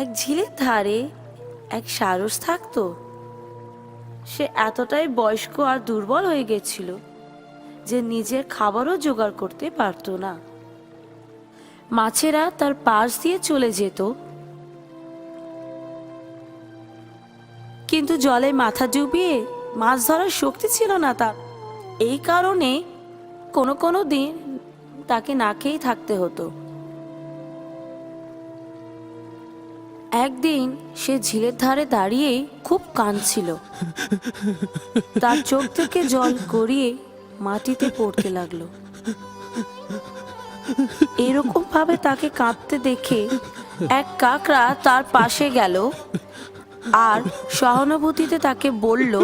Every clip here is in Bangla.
এক ঝিলের ধারে এক সারস থাকতো। সে এতটাই বয়স্ক আর দুর্বল হয়ে গেছিল যে নিজের খাবারও জোগাড় করতে পারতো না। মাছেরা তার পাশ দিয়ে চলে যেত, কিন্তু জলে মাথা ডুবিয়ে মাছ ধরার শক্তি ছিল না তার। এই কারণে কোনো কোনো দিন তাকে না খেয়েই থাকতে হতো। একদিন সে ঝিলের ধারে দাঁড়িয়ে খুব কাঁদছিল। তার চোখ থেকে জল গড়িয়ে মাটিতে পড়তে লাগলো। এরকম ভাবে তাকে কাঁদতে দেখে এক কাকড়া তার পাশে গেল আর সহানুভূতিতে তাকে বলল,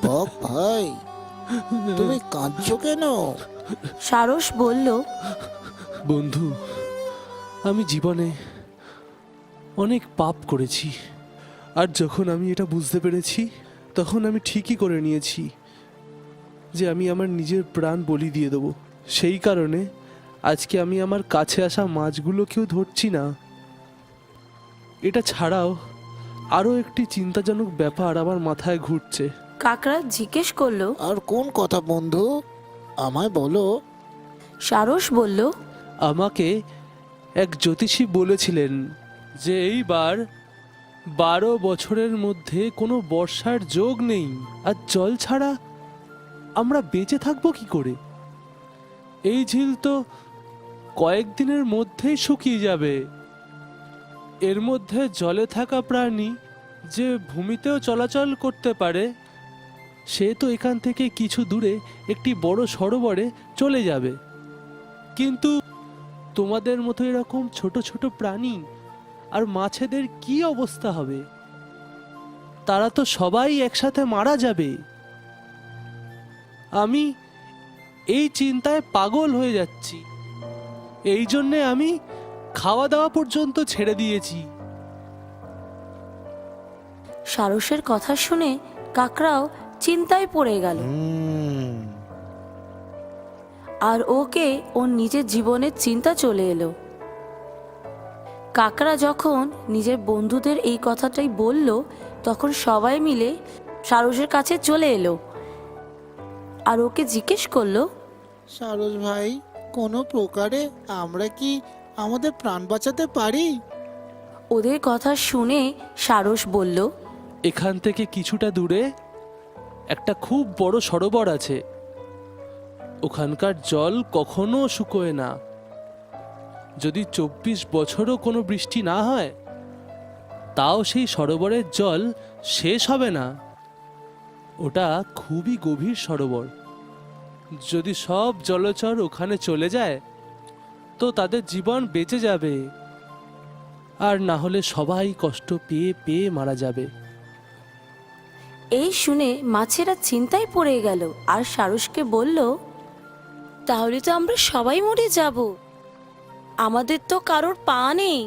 বক ভাই, তুমি কাঁদছো কেন? সারস বলল, বন্ধু, আমি জীবনে অনেক পাপ করেছি, আর যখন আমি এটা বুঝতে পেরেছি তখন আমি ঠিকই করে নিয়েছি যে আমি আমার নিজের প্রাণ বলি দিয়ে দেবো। সেই কারণে আজকে আমি আমার কাছে আসা মাছগুলোকেও ধরছি না। এটা ছাড়াও আরও একটি চিন্তাজনক ব্যাপার আমার মাথায় ঘুরছে। কাকড়া জিজ্ঞেস করলো। আর কোন কথা বন্ধু, আমায় বলো। সারস বলল, আমাকে এক জ্যোতিষী বলেছিলেন যে এইবার 12 বছরের মধ্যে কোনো বর্ষার যোগ নেই, আর জল ছাড়া আমরা বেঁচে থাকবো কি করে? এই ঝিল তো কয়েকদিনের মধ্যেই শুকিয়ে যাবে। এর মধ্যে জলে থাকা প্রাণী যে ভূমিতেও চলাচল করতে পারে সে তো এখান থেকে কিছু দূরে একটি বড় সরোবরে চলে যাবে, কিন্তু তোমাদের মতো এরকম ছোট ছোট প্রাণী আর মাছেদের কি অবস্থা হবে? তারা তো সবাই একসাথে মারা যাবে। আমি এই চিন্তায় পাগল হয়ে যাচ্ছি। এই জন্যে আমি খাওয়া দাওয়া পর্যন্ত ছেড়ে দিয়েছি। সারসের কথা শুনে কাকড়াও চিন্তায় পড়ে গেল আর ওকে ওর নিজের জীবনের চিন্তা চলে এলো। কাকড়া যখন নিজের বন্ধুদের এই কথাটাই বলল, তখন সবাই মিলে সারসের কাছে চলে এলো আর ওকে জিজ্ঞেস করলো, সারস ভাই, কোনো প্রকারে আমরা কি আমাদের প্রাণ বাঁচাতে পারি? ওদের কথা শুনে সারস বলল, এখান থেকে কিছুটা দূরে একটা খুব বড় সরোবর আছে। ওখানকার জল কখনো শুকোয় না। যদি 24 বছরও কোনো বৃষ্টি না হয় তাও সেই সরোবরের জল শেষ হবে না। ওটা খুবই গভীর সরোবর। যদি সব জলচর ওখানে চলে যায় তো তাদের জীবন বেঁচে যাবে, আর না হলে সবাই কষ্ট পেয়ে পেয়ে মারা যাবে। এই শুনে মাছেরা চিন্তায় পড়ে গেল আর সারসকে বলল, তাহলে তো আমরা সবাই মরে যাব। আমাদের তো কারোর পা নেই।